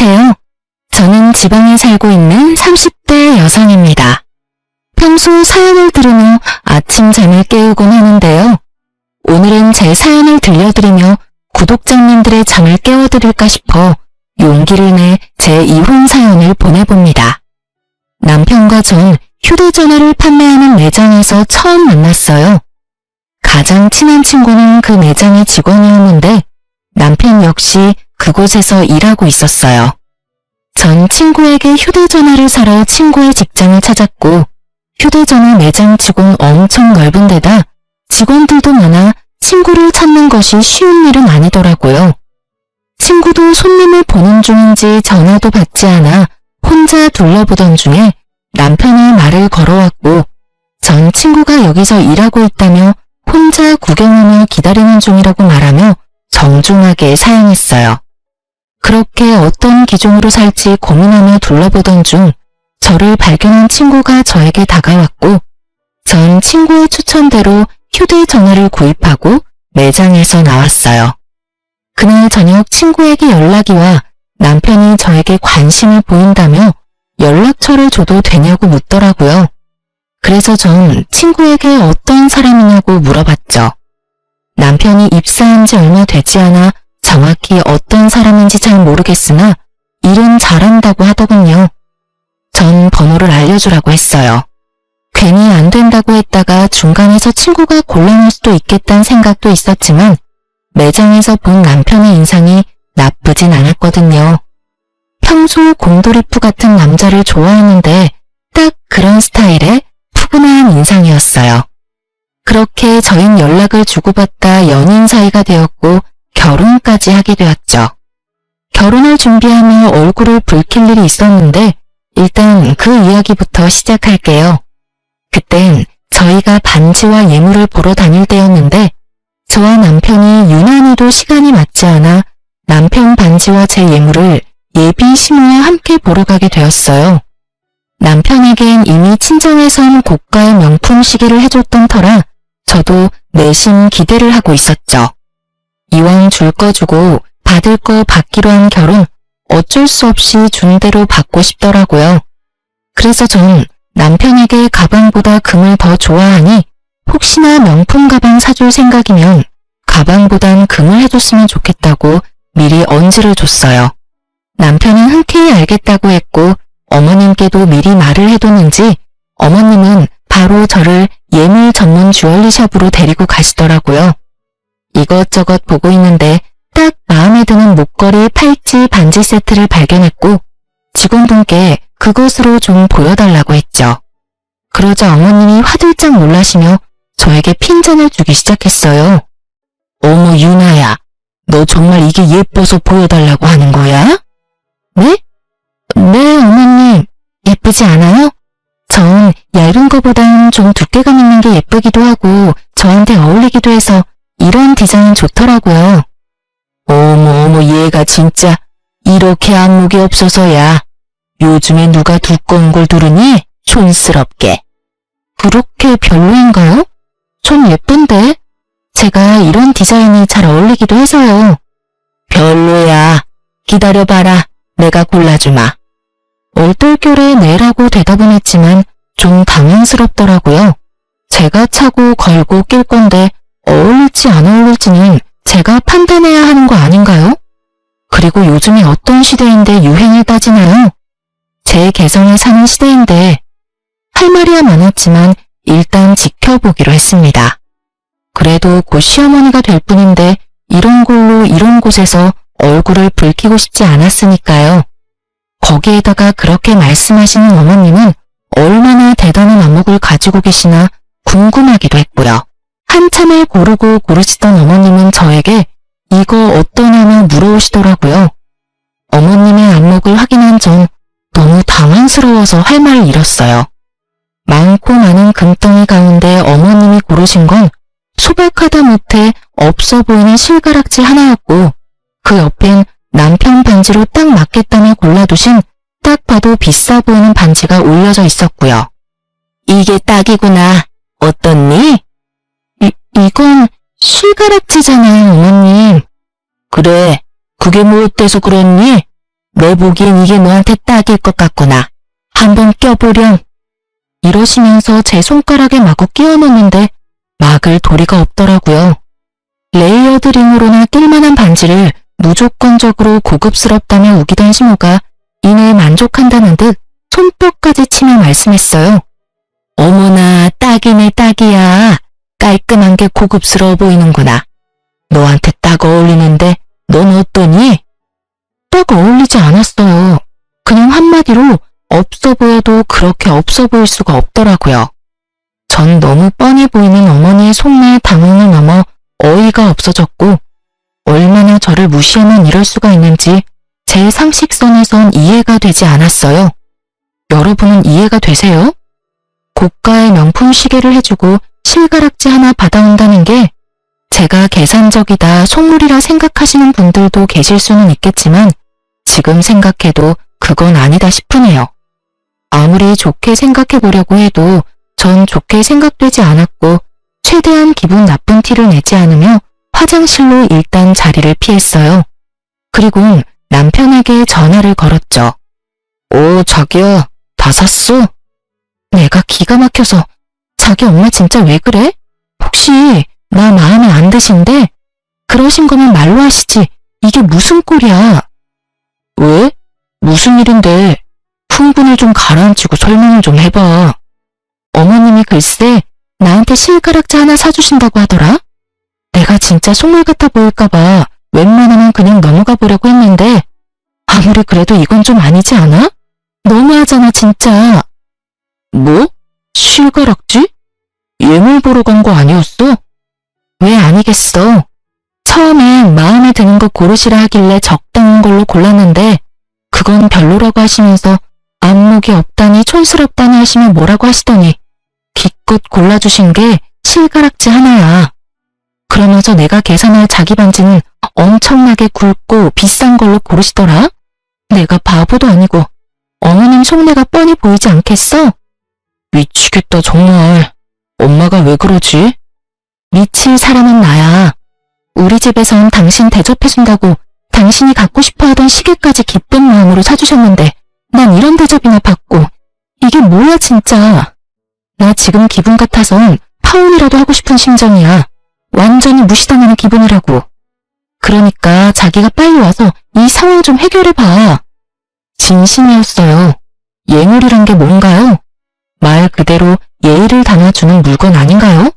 안녕하세요. 저는 지방에 살고 있는 30대 여성입니다. 평소 사연을 들으며 아침 잠을 깨우곤 하는데요. 오늘은 제 사연을 들려드리며 구독자님들의 잠을 깨워드릴까 싶어 용기를 내 제 이혼 사연을 보내봅니다. 남편과 전 휴대전화를 판매하는 매장에서 처음 만났어요. 가장 친한 친구는 그 매장의 직원이었는데 남편 역시 그곳에서 일하고 있었어요. 전 친구에게 휴대전화를 사러 친구의 직장을 찾았고 휴대전화 매장 치곤 엄청 넓은 데다 직원들도 많아 친구를 찾는 것이 쉬운 일은 아니더라고요. 친구도 손님을 보는 중인지 전화도 받지 않아 혼자 둘러보던 중에 남편이 말을 걸어왔고 전 친구가 여기서 일하고 있다며 혼자 구경하며 기다리는 중이라고 말하며 정중하게 사양했어요. 그렇게 어떤 기종으로 살지 고민하며 둘러보던 중 저를 발견한 친구가 저에게 다가왔고 전 친구의 추천대로 휴대전화를 구입하고 매장에서 나왔어요. 그날 저녁 친구에게 연락이 와 남편이 저에게 관심을 보인다며 연락처를 줘도 되냐고 묻더라고요. 그래서 전 친구에게 어떤 사람이냐고 물어봤죠. 남편이 입사한 지 얼마 되지 않아 정확히 어떤 사람인지 잘 모르겠으나 일은 잘한다고 하더군요. 전 번호를 알려주라고 했어요. 괜히 안 된다고 했다가 중간에서 친구가 곤란할 수도 있겠다는 생각도 있었지만 매장에서 본 남편의 인상이 나쁘진 않았거든요. 평소 곰돌이푸 같은 남자를 좋아했는데 딱 그런 스타일의 푸근한 인상이었어요. 그렇게 저흰 연락을 주고받다 연인 사이가 되었고 결혼까지 하게 되었죠. 결혼을 준비하며 얼굴을 붉힐 일이 있었는데 일단 그 이야기부터 시작할게요. 그땐 저희가 반지와 예물을 보러 다닐 때였는데 저와 남편이 유난히도 시간이 맞지 않아 남편 반지와 제 예물을 예비 신우와 함께 보러 가게 되었어요. 남편에겐 이미 친정에선 고가의 명품 시계를 해줬던 터라 저도 내심 기대를 하고 있었죠. 이왕 줄 거 주고 받을 거 받기로 한 결혼 어쩔 수 없이 준 대로 받고 싶더라고요. 그래서 전 남편에게 가방보다 금을 더 좋아하니 혹시나 명품 가방 사줄 생각이면 가방보단 금을 해줬으면 좋겠다고 미리 언지를 줬어요. 남편은 흔쾌히 알겠다고 했고 어머님께도 미리 말을 해뒀는지 어머님은 바로 저를 예물 전문 주얼리샵으로 데리고 가시더라고요. 이것저것 보고 있는데 딱 마음에 드는 목걸이, 팔찌, 반지 세트를 발견했고 직원분께 그것으로 좀 보여달라고 했죠. 그러자 어머님이 화들짝 놀라시며 저에게 핀잔을 주기 시작했어요. 어머 유나야, 너 정말 이게 예뻐서 보여달라고 하는 거야? 네? 네 어머님, 예쁘지 않아요? 전 얇은 거보단 좀 두께감 있는 게 예쁘기도 하고 저한테 어울리기도 해서 이런 디자인 좋더라고요. 어머 얘가 진짜 이렇게 안목이 없어서야. 요즘에 누가 두꺼운 걸 두르니? 촌스럽게. 그렇게 별로인가요? 전 예쁜데. 제가 이런 디자인이 잘 어울리기도 해서요. 별로야. 기다려봐라. 내가 골라주마. 얼떨결에 네라고 대답은 했지만 좀 당황스럽더라고요. 제가 차고 걸고 낄 건데 어울릴지 안 어울릴지는 제가 판단해야 하는 거 아닌가요? 그리고 요즘에 어떤 시대인데 유행을 따지나요? 제 개성에 사는 시대인데 할 말이야 많았지만 일단 지켜보기로 했습니다. 그래도 곧 시어머니가 될 뿐인데 이런 걸로 이런 곳에서 얼굴을 붉히고 싶지 않았으니까요. 거기에다가 그렇게 말씀하시는 어머님은 얼마나 대단한 안목을 가지고 계시나 궁금하기도 했고요. 한참을 고르고 고르시던 어머님은 저에게 이거 어떠냐며 물어오시더라고요. 어머님의 안목을 확인한 전 너무 당황스러워서 할 말을 잃었어요. 많고 많은 금덩이 가운데 어머님이 고르신 건 소박하다 못해 없어 보이는 실가락지 하나였고 그 옆엔 남편 반지로 딱 맞겠다며 골라두신 딱 봐도 비싸 보이는 반지가 올려져 있었고요. 이게 딱이구나. 어떻니? 이건 실가락지잖아요, 어머님. 그래, 그게 뭐 어때서 그렇니? 내 보기엔 이게 너한테 딱일 것 같구나. 한번 껴보렴. 이러시면서 제 손가락에 마구 끼워 넣는데 막을 도리가 없더라고요. 레이어드링으로나 낄만한 반지를 무조건적으로 고급스럽다며 우기던 신우가 이내에 만족한다는 듯 손뼉까지 치며 말씀했어요. 어머나, 딱이네, 딱이야. 깔끔한 게 고급스러워 보이는구나. 너한테 딱 어울리는데 넌 어떠니? 딱 어울리지 않았어요. 그냥 한마디로 없어 보여도 그렇게 없어 보일 수가 없더라고요. 전 너무 뻔히 보이는 어머니의 속내의 당황을 넘어 어이가 없어졌고 얼마나 저를 무시하면 이럴 수가 있는지 제 상식선에선 이해가 되지 않았어요. 여러분은 이해가 되세요? 고가의 명품 시계를 해주고 실가락지 하나 받아온다는 게 제가 계산적이다, 속물이라 생각하시는 분들도 계실 수는 있겠지만 지금 생각해도 그건 아니다 싶으네요. 아무리 좋게 생각해 보려고 해도 전 좋게 생각되지 않았고 최대한 기분 나쁜 티를 내지 않으며 화장실로 일단 자리를 피했어요. 그리고 남편에게 전화를 걸었죠. 오, 자기야, 다 샀어? 내가 기가 막혀서 자기 엄마 진짜 왜 그래? 혹시 나 마음에 안 드신데? 그러신 거면 말로 하시지. 이게 무슨 꼴이야? 왜? 무슨 일인데? 흥분을 좀 가라앉히고 설명을 좀 해봐. 어머님이 글쎄 나한테 실가락지 하나 사주신다고 하더라? 내가 진짜 속물 같아 보일까봐 웬만하면 그냥 넘어가 보려고 했는데 아무리 그래도 이건 좀 아니지 않아? 너무하잖아 진짜. 뭐? 실가락지? 예물 보러 간 거 아니었어? 왜 아니겠어. 처음엔 마음에 드는 거 고르시라 하길래 적당한 걸로 골랐는데 그건 별로라고 하시면서 안목이 없다니 촌스럽다니 하시면 뭐라고 하시더니 기껏 골라주신 게 실가락지 하나야. 그러면서 내가 계산할 자기 반지는 엄청나게 굵고 비싼 걸로 고르시더라? 내가 바보도 아니고 어머님 속내가 뻔히 보이지 않겠어? 미치겠다 정말. 엄마가 왜 그러지? 미칠 사람은 나야. 우리 집에선 당신 대접해준다고 당신이 갖고 싶어하던 시계까지 기쁜 마음으로 사주셨는데 난 이런 대접이나 받고 이게 뭐야 진짜. 나 지금 기분 같아선 파혼이라도 하고 싶은 심정이야. 완전히 무시당하는 기분이라고. 그러니까 자기가 빨리 와서 이 상황 좀 해결해봐. 진심이었어요. 예물이란 게 뭔가요? 말 그대로 예의를 담아주는 물건 아닌가요?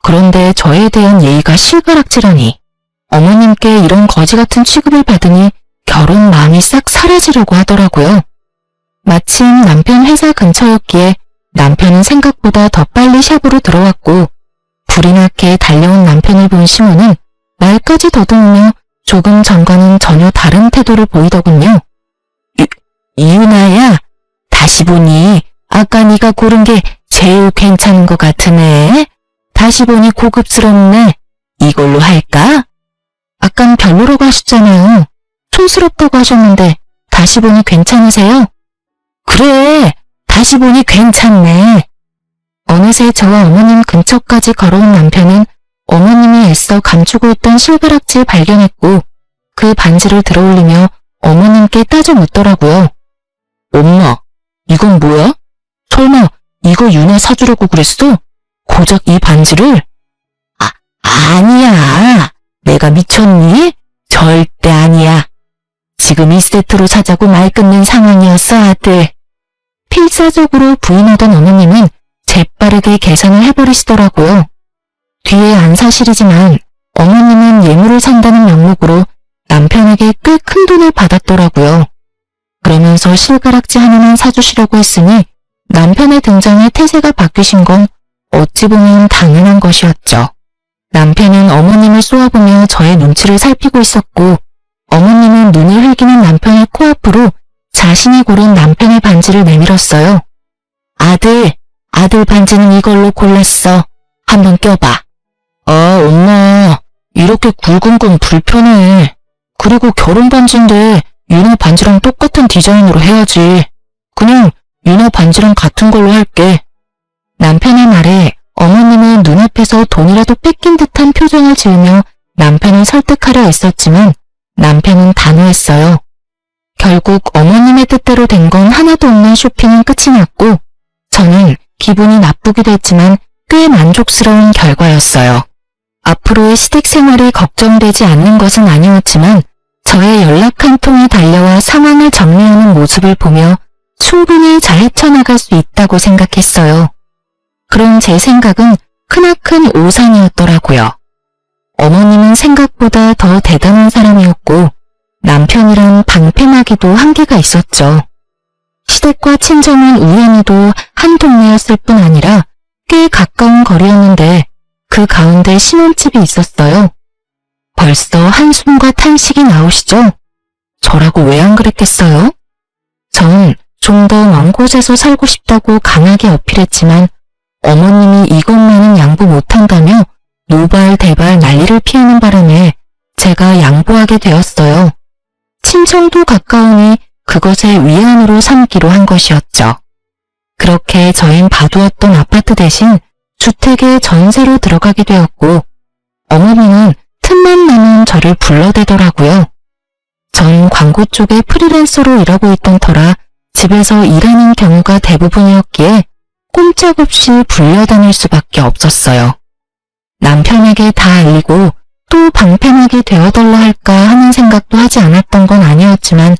그런데 저에 대한 예의가 실가락지라니. 어머님께 이런 거지 같은 취급을 받으니 결혼 마음이 싹 사라지려고 하더라고요. 마침 남편 회사 근처였기에 남편은 생각보다 더 빨리 샵으로 들어왔고 불이 나게 달려온 남편을 본 시모는 말까지 더듬으며 조금 전과는 전혀 다른 태도를 보이더군요. 이윤아야, 다시 보니 아까 네가 고른 게 제일 괜찮은 것 같으네. 다시 보니 고급스럽네. 이걸로 할까? 아깐 별로라고 하셨잖아요. 촌스럽다고 하셨는데 다시 보니 괜찮으세요? 그래, 다시 보니 괜찮네. 어느새 저와 어머님 근처까지 걸어온 남편은 어머님이 애써 감추고 있던 실가락지를 발견했고 그 반지를 들어올리며 어머님께 따져 묻더라고요. 엄마, 이건 뭐야? 설마 이거 윤아 사주려고 그랬어? 고작 이 반지를? 아니야. 내가 미쳤니? 절대 아니야. 지금 이 세트로 사자고 말 끊는 상황이었어, 아들. 필사적으로 부인하던 어머님은 재빠르게 계산을 해버리시더라고요. 뒤에 안 사실이지만 어머님은 예물을 산다는 명목으로 남편에게 꽤 큰 돈을 받았더라고요. 그러면서 실가락지 하나만 사주시려고 했으니 남편의 등장에 태세가 바뀌신 건 어찌 보면 당연한 것이었죠. 남편은 어머님을 쏘아보며 저의 눈치를 살피고 있었고 어머님은 눈을 흘기는 남편의 코앞으로 자신이 고른 남편의 반지를 내밀었어요. 아들 반지는 이걸로 골랐어. 한번 껴봐. 아, 엄마, 이렇게 굵은 건 불편해. 그리고 결혼 반지인데 윤아 반지랑 똑같은 디자인으로 해야지. 그냥 윤아 반지랑 같은 걸로 할게. 남편의 말에 어머님은 눈앞에서 돈이라도 뺏긴 듯한 표정을 지으며 남편을 설득하려 애썼지만 남편은 단호했어요. 결국 어머님의 뜻대로 된 건 하나도 없는 쇼핑은 끝이 났고 저는 기분이 나쁘기도 했지만 꽤 만족스러운 결과였어요. 앞으로의 시댁 생활이 걱정되지 않는 것은 아니었지만 저의 연락 한 통이 달려와 상황을 정리하는 모습을 보며 충분히 잘 헤쳐나갈 수 있다고 생각했어요. 그런 제 생각은 크나큰 오산이었더라고요. 어머님은 생각보다 더 대단한 사람이었고 남편이란 방패막이도 한계가 있었죠. 시댁과 친정은 우연히도 한 동네였을 뿐 아니라 꽤 가까운 거리였는데 그 가운데 신혼집이 있었어요. 벌써 한숨과 탄식이 나오시죠? 저라고 왜 안 그랬겠어요? 전 좀 더 먼 곳에서 살고 싶다고 강하게 어필했지만 어머님이 이것만은 양보 못한다며 노발대발 난리를 피우는 바람에 제가 양보하게 되었어요. 친정도 가까우니 그것의 위안으로 삼기로 한 것이었죠. 그렇게 저흰 봐두었던 아파트 대신 주택에 전세로 들어가게 되었고 어머니는 틈만 나면 저를 불러대더라고요. 전 광고 쪽에 프리랜서로 일하고 있던 터라 집에서 일하는 경우가 대부분이었기에 꼼짝없이 불려다닐 수밖에 없었어요. 남편에게 다 알리고 또 방패막이 되어달라 할까 하는 생각도 하지 않았던 건 아니었지만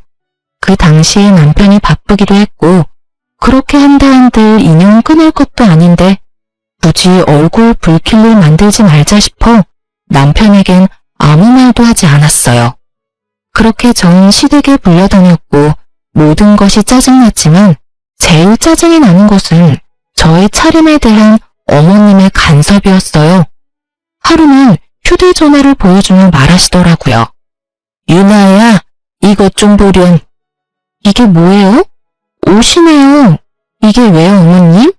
그 당시에 남편이 바쁘기도 했고 그렇게 한다 한들 인연 끊을 것도 아닌데 굳이 얼굴 불킬로 만들지 말자 싶어 남편에겐 아무 말도 하지 않았어요. 그렇게 전 시댁에 불려다녔고 모든 것이 짜증났지만 제일 짜증이 나는 것은 저의 차림에 대한 어머님의 간섭이었어요. 하루는 휴대전화를 보여주며 말하시더라고요. 유나야, 이것 좀 보렴. 이게 뭐예요? 옷이네요. 이게 왜요, 어머님?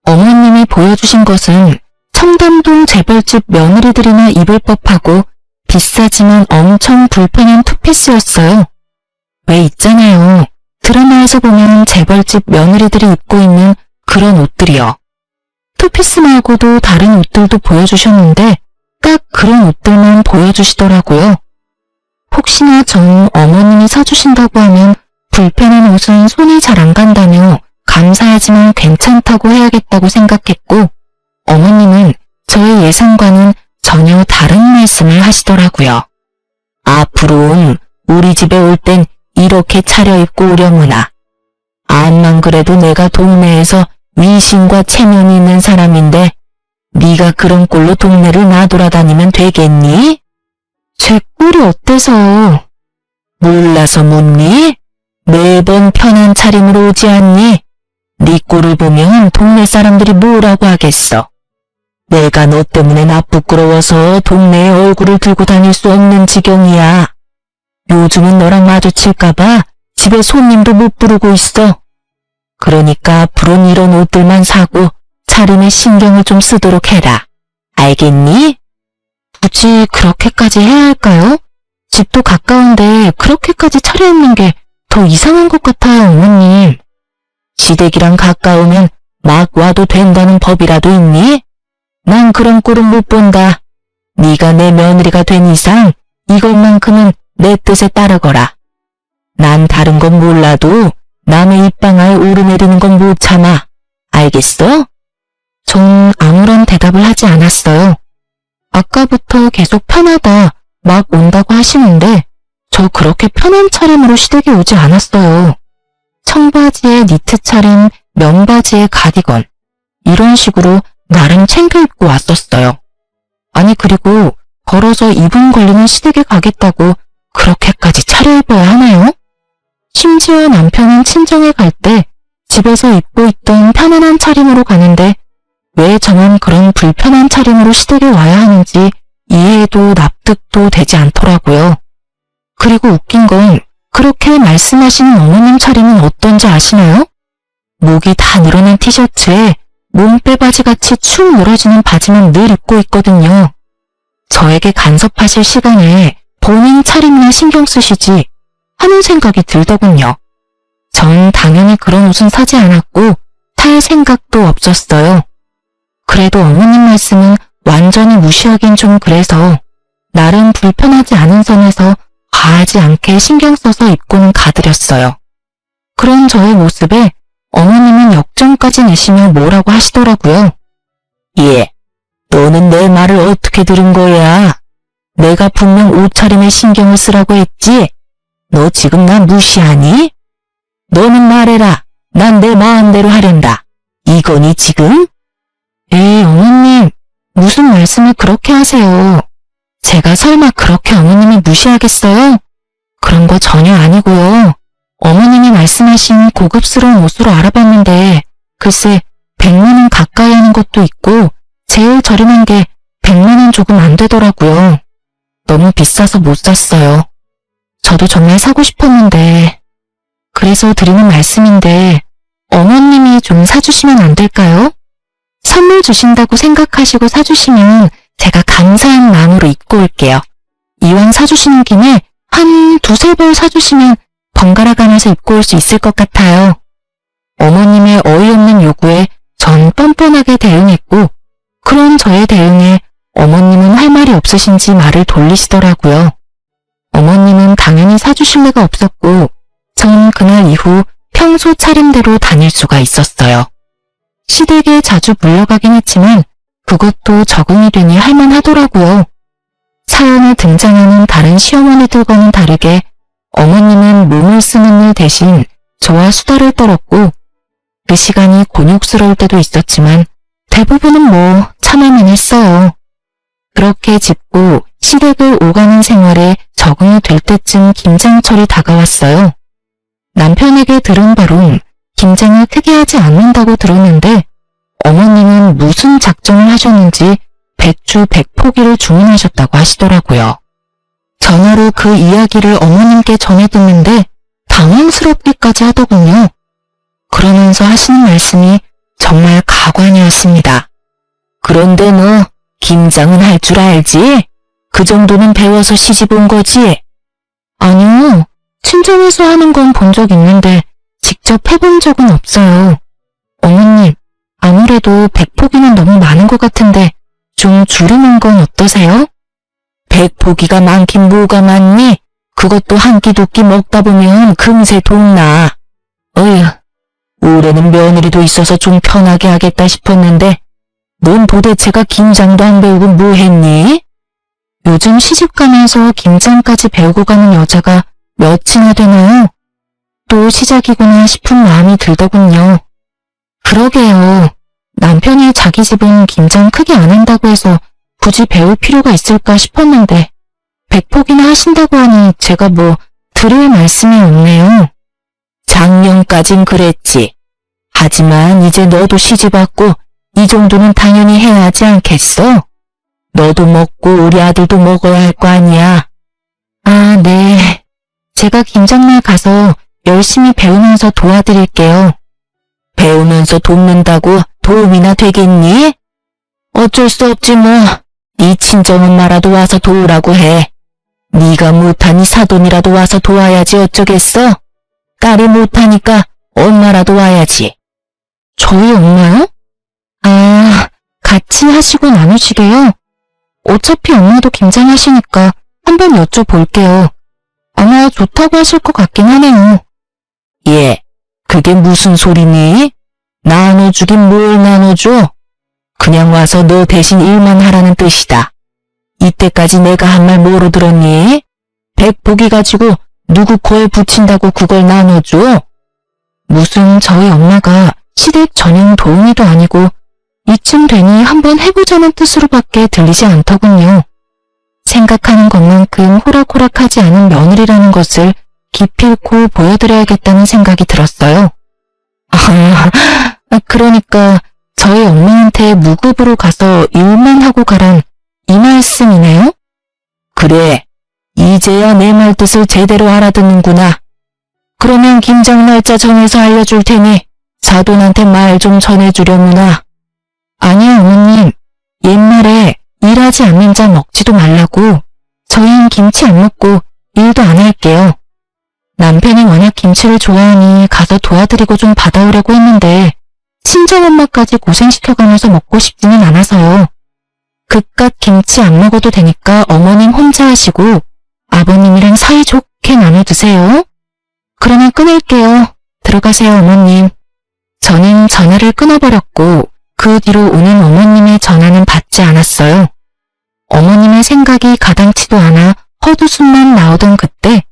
어머님이 보여주신 것은 청담동 재벌집 며느리들이나 입을 법하고 비싸지만 엄청 불편한 투피스였어요. 왜 있잖아요. 드라마에서 보면 재벌집 며느리들이 입고 있는 그런 옷들이요. 투피스 말고도 다른 옷들도 보여주셨는데 딱 그런 옷들만 보여주시더라고요. 혹시나 전 어머님이 사주신다고 하면 불편한 옷은 손이 잘 안 간다며 감사하지만 괜찮다고 해야겠다고 생각했고 어머님은 저의 예상과는 전혀 다른 말씀을 하시더라고요. 앞으로는 우리 집에 올 땐 이렇게 차려입고 오려무나. 암만 그래도 내가 동네에서 위신과 체면이 있는 사람인데 네가 그런 꼴로 동네를 나돌아다니면 되겠니? 제 꼴이 어때서? 몰라서 묻니? 매번 편한 차림으로 오지 않니? 네 꼴을 보면 동네 사람들이 뭐라고 하겠어. 내가 너 때문에 나 부끄러워서 동네에 얼굴을 들고 다닐 수 없는 지경이야. 요즘은 너랑 마주칠까봐 집에 손님도 못 부르고 있어. 그러니까 앞으로는 이런 옷들만 사고 차림에 신경을 좀 쓰도록 해라. 알겠니? 굳이 그렇게까지 해야 할까요? 집도 가까운데 그렇게까지 차려입는 게 더 이상한 것 같아요, 어머님. 시댁이랑 가까우면 막 와도 된다는 법이라도 있니? 난 그런 꼴은 못 본다. 네가 내 며느리가 된 이상 이것만큼은 내 뜻에 따르거라. 난 다른 건 몰라도 남의 입방아에 오르내리는 건 못 참아. 알겠어? 전 아무런 대답을 하지 않았어요. 아까부터 계속 편하다, 막 온다고 하시는데 저 그렇게 편한 차림으로 시댁에 오지 않았어요. 청바지에 니트 차림, 면바지에 가디건 이런 식으로 나름 챙겨 입고 왔었어요. 아니 그리고 걸어서 2분 걸리는 시댁에 가겠다고 그렇게까지 차려입어야 하나요? 심지어 남편은 친정에 갈 때 집에서 입고 있던 편안한 차림으로 가는데 왜 저만 그런 불편한 차림으로 시댁에 와야 하는지 이해도 납득도 되지 않더라고요. 그리고 웃긴 건 그렇게 말씀하시는 어머님 차림은 어떤지 아시나요? 목이 다 늘어난 티셔츠에 몸빼바지같이 축 늘어지는 바지만 늘 입고 있거든요. 저에게 간섭하실 시간에 본인 차림이나 신경 쓰시지 하는 생각이 들더군요. 전 당연히 그런 옷은 사지 않았고 살 생각도 없었어요. 그래도 어머님 말씀은 완전히 무시하긴 좀 그래서 나름 불편하지 않은 선에서 과하지 않게 신경 써서 입고는 가드렸어요. 그런 저의 모습에 어머님은 역정까지 내시며 뭐라고 하시더라고요. 예, 너는 내 말을 어떻게 들은 거야? 내가 분명 옷차림에 신경을 쓰라고 했지? 너 지금 나 무시하니? 너는 말해라. 난 내 마음대로 하련다. 이거니 지금? 어머님, 무슨 말씀을 그렇게 하세요? 제가 설마 그렇게 어머님을 무시하겠어요? 그런 거 전혀 아니고요. 어머님이 말씀하신 고급스러운 옷으로 알아봤는데 글쎄 100만 원 가까이 하는 것도 있고 제일 저렴한 게 100만 원 조금 안 되더라고요. 너무 비싸서 못 샀어요. 저도 정말 사고 싶었는데 그래서 드리는 말씀인데 어머님이 좀 사주시면 안 될까요? 선물 주신다고 생각하시고 사주시면 제가 감사한 마음으로 입고 올게요. 이왕 사주시는 김에 한 두세 벌 사주시면 번갈아 가면서 입고 올 수 있을 것 같아요. 어머님의 어이없는 요구에 전 뻔뻔하게 대응했고 그런 저의 대응에 어머님은 할 말이 없으신지 말을 돌리시더라고요. 어머님은 당연히 사주실 리가 없었고 전 그날 이후 평소 차림대로 다닐 수가 있었어요. 시댁에 자주 물러가긴 했지만 그것도 적응이 되니 할만하더라고요. 사연에 등장하는 다른 시어머니들과는 다르게 어머님은 몸을 쓰는 일 대신 저와 수다를 떨었고 그 시간이 곤욕스러울 때도 있었지만 대부분은 뭐 참을만 했어요. 그렇게 짚고 시댁을 오가는 생활에 적응이 될 때쯤 김장철이 다가왔어요. 남편에게 들은 바론 김장을 크게 하지 않는다고 들었는데 어머님은 무슨 작정을 하셨는지 배추 100포기를 주문하셨다고 하시더라고요. 전화로 그 이야기를 어머님께 전해 듣는데 당황스럽기까지 하더군요. 그러면서 하시는 말씀이 정말 가관이었습니다. 그런데 너 김장은 할 줄 알지? 그 정도는 배워서 시집 온 거지? 아니요. 친정에서 하는 건 본 적 있는데 직접 해본 적은 없어요. 어머님, 아무래도 100포기는 너무 많은 것 같은데 좀 줄이는 건 어떠세요? 100포기가 많긴 뭐가 많니? 그것도 한 끼 두 끼 먹다 보면 금세 돈나. 어휴, 올해는 며느리도 있어서 좀 편하게 하겠다 싶었는데 넌 도대체가 김장도 안 배우고 뭐 했니? 요즘 시집가면서 김장까지 배우고 가는 여자가 몇이나 되나요? 또 시작이구나 싶은 마음이 들더군요. 그러게요. 남편이 자기 집은 김장 크게 안 한다고 해서 굳이 배울 필요가 있을까 싶었는데 100포기나 하신다고 하니 제가 뭐 드릴 말씀이 없네요. 작년까진 그랬지. 하지만 이제 너도 시집 왔고 이 정도는 당연히 해야 하지 않겠어? 너도 먹고 우리 아들도 먹어야 할 거 아니야. 아, 네. 제가 김장날 가서 열심히 배우면서 도와드릴게요. 배우면서 돕는다고 도움이나 되겠니? 어쩔 수 없지 뭐. 네 친정엄마라도 와서 도우라고 해. 네가 못하니 사돈이라도 와서 도와야지 어쩌겠어? 딸이 못하니까 엄마라도 와야지. 저희 엄마요? 아, 같이 하시고 나누시게요? 어차피 엄마도 김장하시니까 한번 여쭤볼게요. 아마 좋다고 하실 것 같긴 하네요. 예, 그게 무슨 소리니? 나눠주긴 뭘 나눠줘? 그냥 와서 너 대신 일만 하라는 뜻이다. 이때까지 내가 한 말 뭐로 들었니? 100포기 가지고 누구 코에 붙인다고 그걸 나눠줘? 무슨 저희 엄마가 시댁 전용 도우미도 아니고 이쯤 되니 한번 해보자는 뜻으로밖에 들리지 않더군요. 생각하는 것만큼 호락호락하지 않은 며느리라는 것을 기필코 보여드려야겠다는 생각이 들었어요. 그러니까 저희 엄마한테 무급으로 가서 일만 하고 가란 이 말씀이네요? 그래, 이제야 내 말 뜻을 제대로 알아듣는구나. 그러면 김장 날짜 정해서 알려줄 테니 사돈한테 말 좀 전해주려무나. 아니요, 어머님. 옛말에 일하지 않는 자 먹지도 말라고. 저희는 김치 안 먹고 일도 안 할게요. 남편이 워낙 김치를 좋아하니 가서 도와드리고 좀 받아오려고 했는데 친정엄마까지 고생시켜가면서 먹고 싶지는 않아서요. 그깟 김치 안 먹어도 되니까 어머님 혼자 하시고 아버님이랑 사이좋게 나눠드세요. 그러면 끊을게요. 들어가세요, 어머님. 저는 전화를 끊어버렸고 그 뒤로 오는 어머님의 전화는 받지 않았어요. 어머님의 생각이 가당치도 않아 헛웃음만 나오던 그때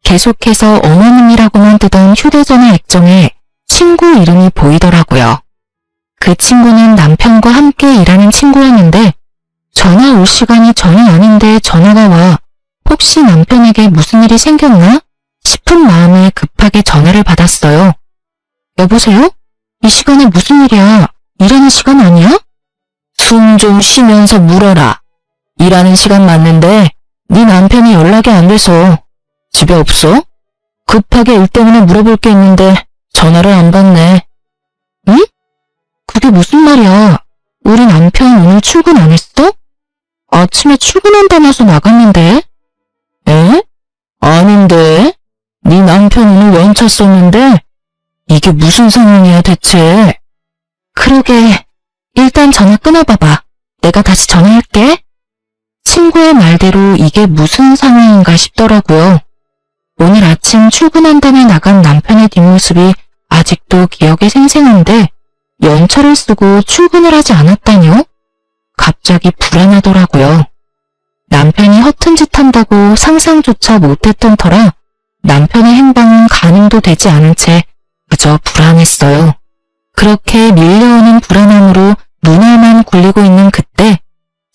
계속해서 어머님이라고만 뜨던 휴대전화 액정에 친구 이름이 보이더라고요. 그 친구는 남편과 함께 일하는 친구였는데 전화 올 시간이 전혀 아닌데 전화가 와 혹시 남편에게 무슨 일이 생겼나 싶은 마음에 급하게 전화를 받았어요. 여보세요? 이 시간에 무슨 일이야? 일하는 시간 아니야? 숨 좀 쉬면서 물어라. 일하는 시간 맞는데 네 남편이 연락이 안 돼서 집에 없어? 급하게 일 때문에 물어볼 게 있는데 전화를 안 받네. 응? 그게 무슨 말이야? 우리 남편 오늘 출근 안 했어? 아침에 출근한다면서 나갔는데? 에? 아닌데? 네 남편 오늘 연차 썼는데? 이게 무슨 상황이야 대체? 그러게, 일단 전화 끊어봐봐. 내가 다시 전화할게. 친구의 말대로 이게 무슨 상황인가 싶더라고요. 오늘 아침 출근한다며 나간 남편의 뒷모습이 아직도 기억에 생생한데 연차를 쓰고 출근을 하지 않았다뇨? 갑자기 불안하더라고요. 남편이 허튼 짓 한다고 상상조차 못했던 터라 남편의 행방은 가늠도 되지 않은 채 그저 불안했어요. 그렇게 밀려오는 불안함으로 눈알만 굴리고 있는 그때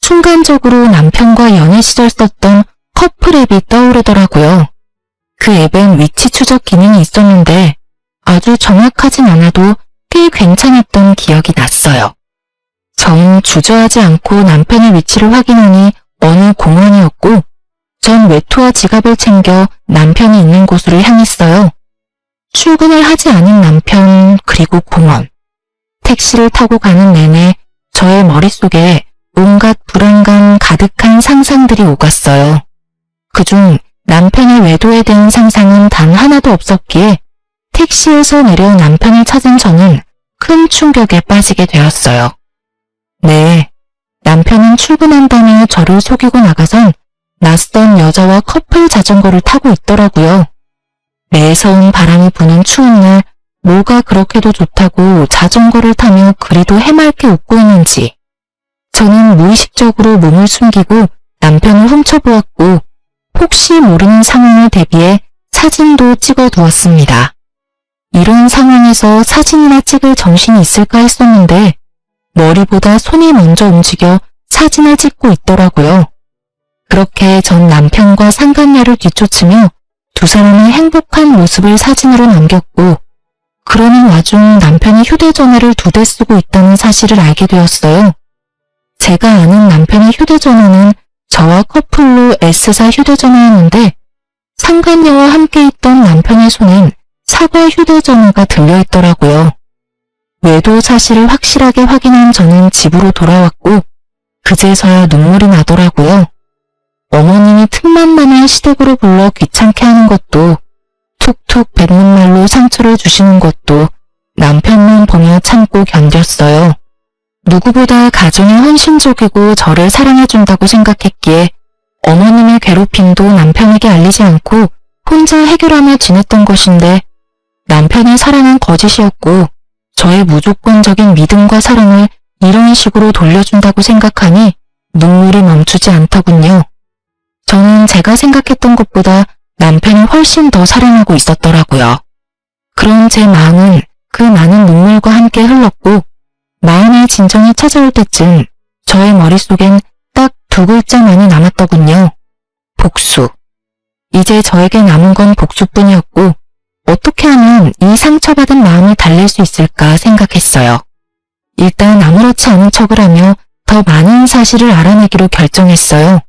순간적으로 남편과 연애 시절 썼던 커플 앱이 떠오르더라고요. 그 앱엔 위치 추적 기능이 있었는데 아주 정확하진 않아도 꽤 괜찮았던 기억이 났어요. 전 주저하지 않고 남편의 위치를 확인하니 어느 공원이었고 전 외투와 지갑을 챙겨 남편이 있는 곳으로 향했어요. 출근을 하지 않은 남편 그리고 공원. 택시를 타고 가는 내내 저의 머릿속에 온갖 불안감 가득한 상상들이 오갔어요. 그중 남편의 외도에 대한 상상은 단 하나도 없었기에 택시에서 내려 남편을 찾은 저는 큰 충격에 빠지게 되었어요. 네, 남편은 출근한다며 저를 속이고 나가선 낯선 여자와 커플 자전거를 타고 있더라고요. 매서운 바람이 부는 추운 날 뭐가 그렇게도 좋다고 자전거를 타며 그리도 해맑게 웃고 있는지 저는 무의식적으로 몸을 숨기고 남편을 훔쳐보았고 혹시 모르는 상황을 대비해 사진도 찍어두었습니다. 이런 상황에서 사진이나 찍을 정신이 있을까 했었는데 머리보다 손이 먼저 움직여 사진을 찍고 있더라고요. 그렇게 전 남편과 상간녀를 뒤쫓으며 두 사람의 행복한 모습을 사진으로 남겼고 그러는 와중 남편이 휴대전화를 2대 쓰고 있다는 사실을 알게 되었어요. 제가 아는 남편의 휴대전화는 저와 커플로 S사 휴대전화였는데 상간녀와 함께 있던 남편의 손엔 사과 휴대전화가 들려있더라고요. 외도 사실을 확실하게 확인한 저는 집으로 돌아왔고 그제서야 눈물이 나더라고요. 어머님이 틈만 나면 시댁으로 불러 귀찮게 하는 것도 툭툭 뱉는 말로 상처를 주시는 것도 남편만 보며 참고 견뎠어요. 누구보다 가정에 헌신적이고 저를 사랑해준다고 생각했기에 어머님의 괴롭힘도 남편에게 알리지 않고 혼자 해결하며 지냈던 것인데 남편의 사랑은 거짓이었고 저의 무조건적인 믿음과 사랑을 이런 식으로 돌려준다고 생각하니 눈물이 멈추지 않더군요. 저는 제가 생각했던 것보다 남편을 훨씬 더 사랑하고 있었더라고요. 그런 제 마음은 그 많은 눈물과 함께 흘렀고 마음의 진정이 찾아올 때쯤 저의 머릿속엔 딱 2글자만이 남았더군요. 복수. 이제 저에게 남은 건 복수뿐이었고 어떻게 하면 이 상처받은 마음을 달랠 수 있을까 생각했어요. 일단 아무렇지 않은 척을 하며 더 많은 사실을 알아내기로 결정했어요.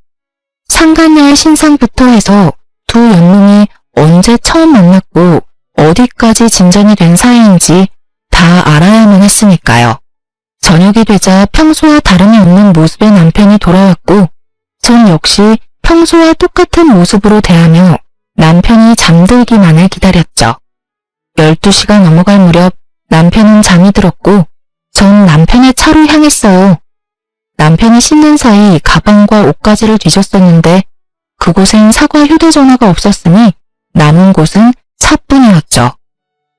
상간녀의 신상부터 해서 두 연놈이 언제 처음 만났고 어디까지 진전이 된 사이인지 다 알아야만 했으니까요. 저녁이 되자 평소와 다름이 없는 모습의 남편이 돌아왔고 전 역시 평소와 똑같은 모습으로 대하며 남편이 잠들기만을 기다렸죠. 12시가 넘어갈 무렵 남편은 잠이 들었고 전 남편의 차로 향했어요. 남편이 씻는 사이 가방과 옷가지를 뒤졌었는데 그곳엔 사과 휴대전화가 없었으니 남은 곳은 차뿐이었죠.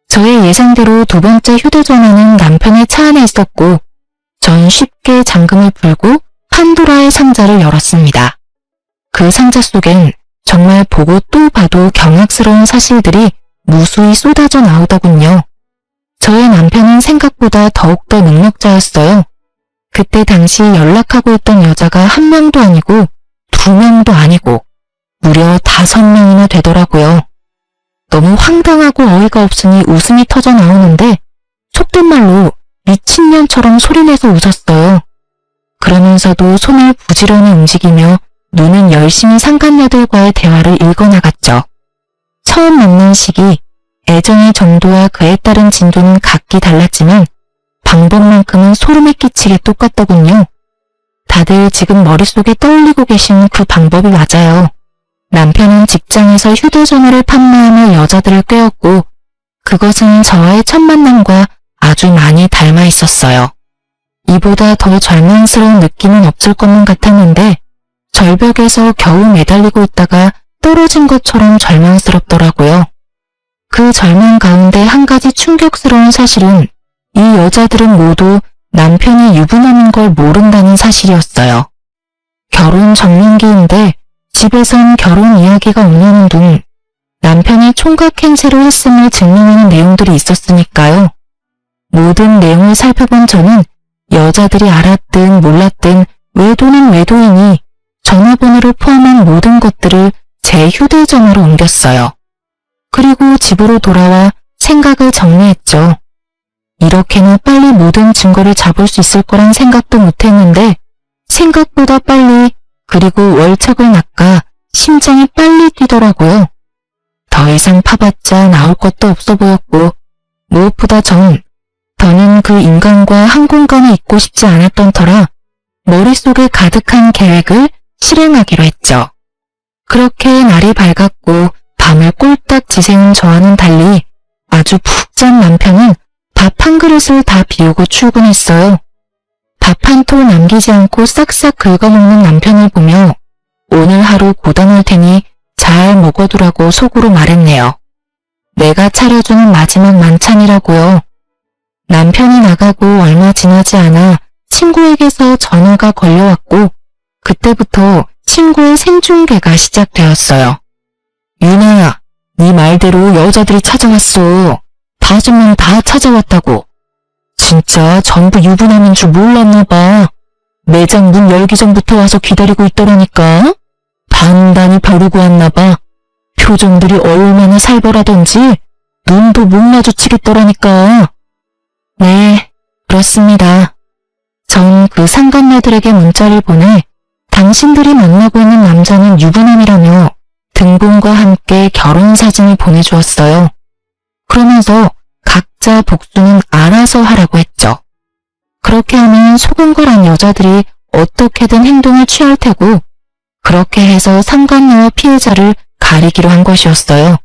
저의 예상대로 두 번째 휴대전화는 남편의 차 안에 있었고 전 쉽게 잠금을 풀고 판도라의 상자를 열었습니다. 그 상자 속엔 정말 보고 또 봐도 경악스러운 사실들이 무수히 쏟아져 나오더군요. 저의 남편은 생각보다 더욱더 능력자였어요. 그때 당시 연락하고 있던 여자가 1명도 아니고 2명도 아니고 무려 5명이나 되더라고요. 너무 황당하고 어이가 없으니 웃음이 터져 나오는데 속된 말로 미친년처럼 소리내서 웃었어요. 그러면서도 손을 부지런히 움직이며 눈은 열심히 상간녀들과의 대화를 읽어나갔죠. 처음 만난 시기, 애정의 정도와 그에 따른 진도는 각기 달랐지만 방법만큼은 소름이 끼치게 똑같더군요. 다들 지금 머릿속에 떠올리고 계신 그 방법이 맞아요. 남편은 직장에서 휴대전화를 판매하며 여자들을 꿰었고 그것은 저와의 첫 만남과 아주 많이 닮아 있었어요. 이보다 더 절망스러운 느낌은 없을 것만 같았는데 절벽에서 겨우 매달리고 있다가 떨어진 것처럼 절망스럽더라고요. 그 절망 가운데 한 가지 충격스러운 사실은 이 여자들은 모두 남편이 유부남인 걸 모른다는 사실이었어요. 결혼 전문기인데 집에선 결혼 이야기가 없는 둥 남편이 총각 행세를 했음을 증명하는 내용들이 있었으니까요. 모든 내용을 살펴본 저는 여자들이 알았든 몰랐든 외도는 외도이니 전화번호를 포함한 모든 것들을 제 휴대전화로 옮겼어요. 그리고 집으로 돌아와 생각을 정리했죠. 이렇게나 빨리 모든 증거를 잡을 수 있을 거란 생각도 못했는데 생각보다 빨리 그리고 월척을 낚아 심장이 빨리 뛰더라고요. 더 이상 파봤자 나올 것도 없어 보였고 무엇보다 더는 그 인간과 한 공간에 있고 싶지 않았던 터라 머릿속에 가득한 계획을 실행하기로 했죠. 그렇게 날이 밝았고 밤을 꼴딱 지새운 저와는 달리 아주 푹 잔 남편은 밥 한 그릇을 다 비우고 출근했어요. 밥 한 톨 남기지 않고 싹싹 긁어먹는 남편을 보며 오늘 하루 고단할 테니 잘 먹어두라고 속으로 말했네요. 내가 차려주는 마지막 만찬이라고요. 남편이 나가고 얼마 지나지 않아 친구에게서 전화가 걸려왔고 그때부터 친구의 생중계가 시작되었어요. 유나야, 네 말대로 여자들이 찾아왔어. 5명 다 찾아왔다고. 진짜 전부 유부남인 줄 몰랐나 봐. 매장 문 열기 전부터 와서 기다리고 있더라니까. 단단히 벼르고 왔나 봐. 표정들이 얼마나 살벌하던지 눈도 못 마주치겠더라니까. 네, 그렇습니다. 전 그 상간녀들에게 문자를 보내 당신들이 만나고 있는 남자는 유부남이라며 등본과 함께 결혼사진을 보내주었어요. 그러면서 각자 복수는 알아서 하라고 했죠. 그렇게 하면 속은 거란 여자들이 어떻게든 행동을 취할 테고 그렇게 해서 상간녀와 피해자를 가리기로 한 것이었어요.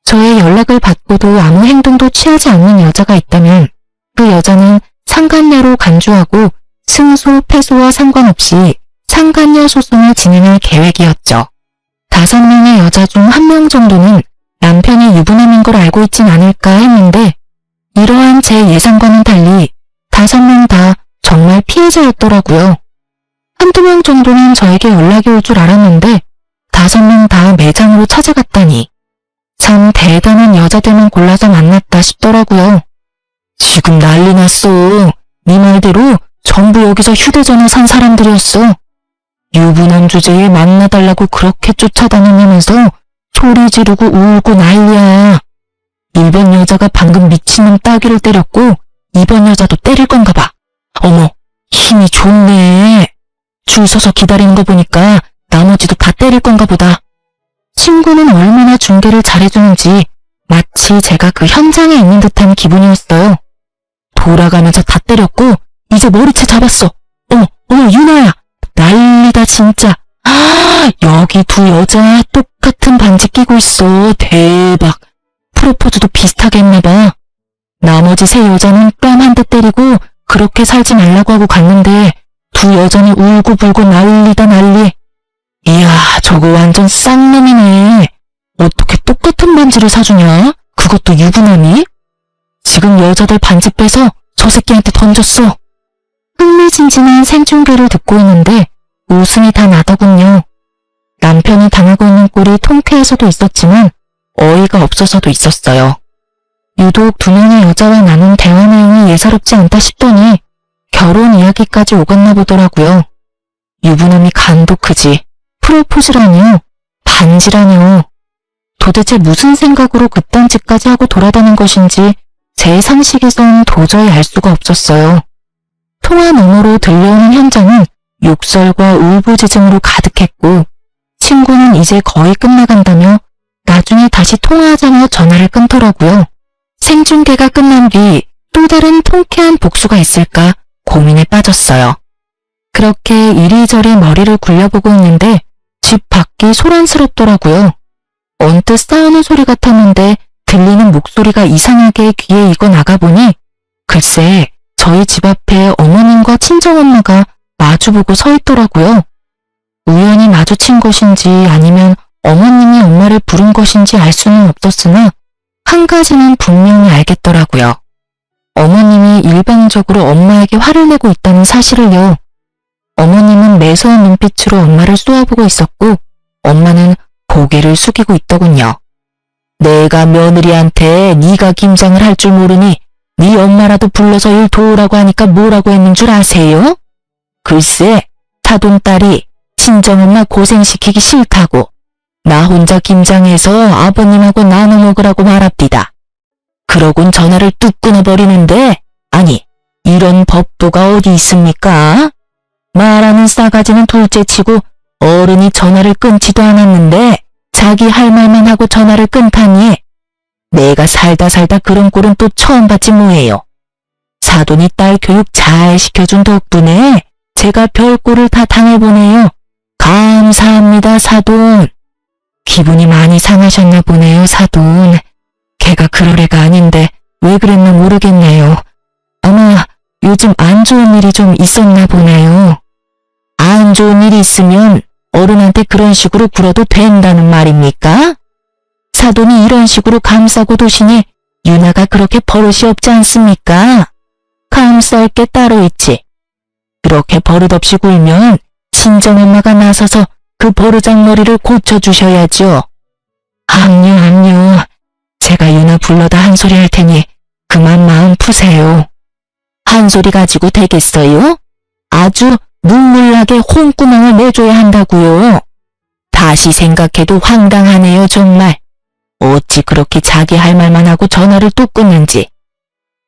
저의 연락을 받고도 아무 행동도 취하지 않는 여자가 있다면 그 여자는 상간녀로 간주하고 승소, 패소와 상관없이 상간녀 소송을 진행할 계획이었죠. 5명의 여자 중 1명 정도는 남편이 유부남인 걸 알고 있진 않을까 했는데 이러한 제 예상과는 달리 5명 다 정말 피해자였더라고요. 1~2명 정도는 저에게 연락이 올 줄 알았는데 5명 다 매장으로 찾아갔다니 참 대단한 여자들만 골라서 만났다 싶더라고요. 지금 난리 났어. 네 말대로 전부 여기서 휴대전화 산 사람들이었어. 유부남 주제에 만나달라고 그렇게 쫓아다니면서 소리 지르고 울고 난리야. 1번 여자가 방금 미친놈 따귀를 때렸고 2번 여자도 때릴 건가 봐. 어머, 힘이 좋네. 줄 서서 기다리는 거 보니까 나머지도 다 때릴 건가 보다. 친구는 얼마나 중계를 잘해주는지 마치 제가 그 현장에 있는 듯한 기분이었어요. 돌아가면서 다 때렸고 이제 머리채 잡았어. 어머 유나야, 난리다 진짜. 여기 2 여자 똑같은 반지 끼고 있어. 대박. 프로포즈도 비슷하게 했나봐. 나머지 3 여자는 뺨 한 대 때리고 그렇게 살지 말라고 하고 갔는데 2 여자는 울고불고 난리다 난리. 이야, 저거 완전 쌍놈이네. 어떻게 똑같은 반지를 사주냐? 그것도 유부남이? 지금 여자들 반지 빼서 저 새끼한테 던졌어. 흥미진진한 생중계를 듣고 있는데 웃음이 다 나더군요. 남편이 당하고 있는 꼴이 통쾌해서도 있었지만 어이가 없어서도 있었어요. 유독 두 명의 여자와 나눈 대화 내용이 예사롭지 않다 싶더니 결혼 이야기까지 오갔나 보더라고요. 유부남이 간도 크지. 프로포즈라뇨. 반지라뇨. 도대체 무슨 생각으로 그딴 짓까지 하고 돌아다닌 것인지 제 상식에선 도저히 알 수가 없었어요. 통화 너머로 들려오는 현장은 욕설과 울부짖음으로 가득했고 친구는 이제 거의 끝나간다며 나중에 다시 통화하자며 전화를 끊더라고요. 생중계가 끝난 뒤 또 다른 통쾌한 복수가 있을까 고민에 빠졌어요. 그렇게 이리저리 머리를 굴려보고 있는데 집 밖이 소란스럽더라고요. 언뜻 싸우는 소리 같았는데 들리는 목소리가 이상하게 귀에 익어 나가보니 글쎄 저희 집 앞에 어머님과 친정엄마가 마주보고 서 있더라고요. 우연히 마주친 것인지 아니면 어머님이 엄마를 부른 것인지 알 수는 없었으나 한 가지는 분명히 알겠더라고요. 어머님이 일방적으로 엄마에게 화를 내고 있다는 사실을요. 어머님은 매서운 눈빛으로 엄마를 쏘아보고 있었고 엄마는 고개를 숙이고 있더군요. 내가 며느리한테 네가 김장을 할 줄 모르니 네 엄마라도 불러서 일 도우라고 하니까 뭐라고 했는 줄 아세요? 글쎄 사돈딸이 친정엄마 고생시키기 싫다고 나 혼자 김장해서 아버님하고 나눠 먹으라고 말합디다. 그러곤 전화를 뚝 끊어버리는데 아니 이런 법도가 어디 있습니까? 말하는 싸가지는 둘째치고 어른이 전화를 끊지도 않았는데 자기 할 말만 하고 전화를 끊다니 내가 살다 그런 꼴은 또 처음 봤지 뭐예요. 사돈이 딸 교육 잘 시켜준 덕분에 제가 별꼴을 다 당해보네요. 감사합니다 사돈. 기분이 많이 상하셨나 보네요 사돈. 걔가 그럴 애가 아닌데 왜 그랬나 모르겠네요. 아마 요즘 안 좋은 일이 좀 있었나 보네요. 안 좋은 일이 있으면 어른한테 그런 식으로 굴어도 된다는 말입니까? 사돈이 이런 식으로 감싸고 도시니 유나가 그렇게 버릇이 없지 않습니까? 감쌀 게 따로 있지. 그렇게 버릇없이 굴면 친정엄마가 나서서 그 버르장머리를 고쳐주셔야죠. 암요. 제가 유나 불러다 한 소리 할 테니 그만 마음 푸세요. 한 소리 가지고 되겠어요? 아주 눈물나게 홍구멍을 내줘야 한다고요. 다시 생각해도 황당하네요 정말. 어찌 그렇게 자기 할 말만 하고 전화를 또 끊는지.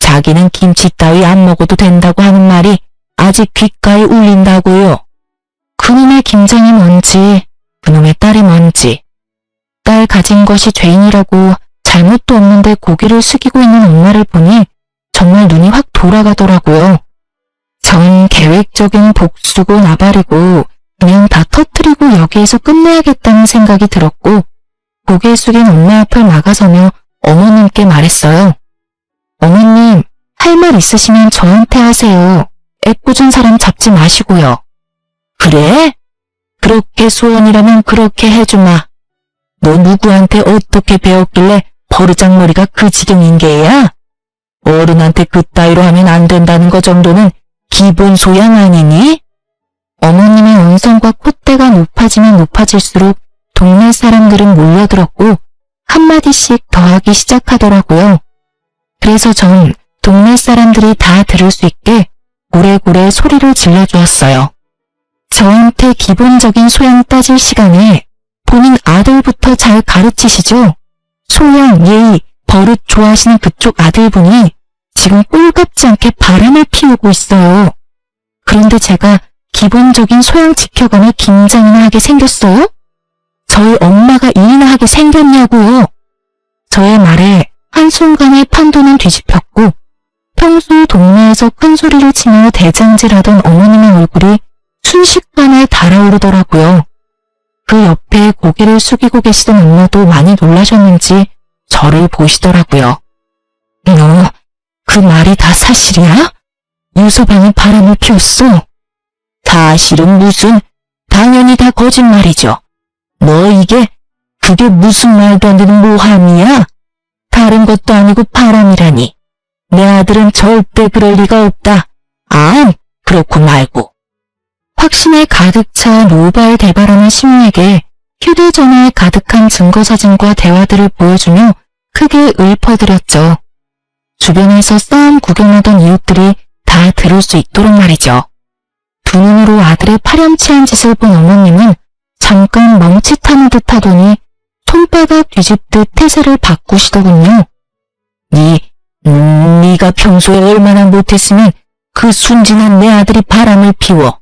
자기는 김치 따위 안 먹어도 된다고 하는 말이 아직 귓가에 울린다고요. 그놈의 김장이 뭔지 그놈의 딸이 뭔지. 딸 가진 것이 죄인이라고 잘못도 없는데 고개를 숙이고 있는 엄마를 보니 정말 눈이 확 돌아가더라고요. 전 계획적인 복수고 나발이고 그냥 다 터뜨리고 여기에서 끝내야겠다는 생각이 들었고 고개 숙인 엄마 앞을 나가서며 어머님께 말했어요. 어머님, 할 말 있으시면 저한테 하세요. 애꿎은 사람 잡지 마시고요. 그래? 그렇게 소원이라면 그렇게 해주마. 너 누구한테 어떻게 배웠길래 버르장머리가 그 지경인 게야? 어른한테 그따위로 하면 안 된다는 거 정도는 기본 소양 아니니? 어머님의 언성과 콧대가 높아지면 높아질수록 동네 사람들은 몰려들었고 한마디씩 더 하기 시작하더라고요. 그래서 전 동네 사람들이 다 들을 수 있게 고래고래 소리를 질러주었어요. 저한테 기본적인 소양 따질 시간에 본인 아들부터 잘 가르치시죠? 소양, 예의, 버릇 좋아하시는 그쪽 아들분이 지금 꼴같지 않게 바람을 피우고 있어요. 그런데 제가 기본적인 소양 지켜가며 김장이나 하게 생겼어요? 저희 엄마가 일이나 하게 생겼냐고요. 저의 말에 한순간에 판도는 뒤집혔고 평소 동네에서 큰 소리를 치며 대장질하던 어머님의 얼굴이 순식간에 달아오르더라고요. 그 옆에 고개를 숙이고 계시던 엄마도 많이 놀라셨는지 저를 보시더라고요. 너, 그 말이 다 사실이야? 유서방이 바람을 피웠어? 사실은 무슨, 당연히 다 거짓말이죠. 너 그게 무슨 말도 안 되는 모함이야? 다른 것도 아니고 바람이라니. 내 아들은 절대 그럴 리가 없다. 아, 그렇고 말고. 확신에 가득 차 노발대발하는 시민에게 휴대전화에 가득한 증거사진과 대화들을 보여주며 크게 읊어드렸죠. 주변에서 싸움 구경하던 이웃들이 다 들을 수 있도록 말이죠. 두 눈으로 아들의 파렴치한 짓을 본 어머님은 잠깐 멈칫하는 듯 하더니 손바닥 뒤집듯 태세를 바꾸시더군요. 네가 평소에 얼마나 못했으면 그 순진한 내 아들이 바람을 피워.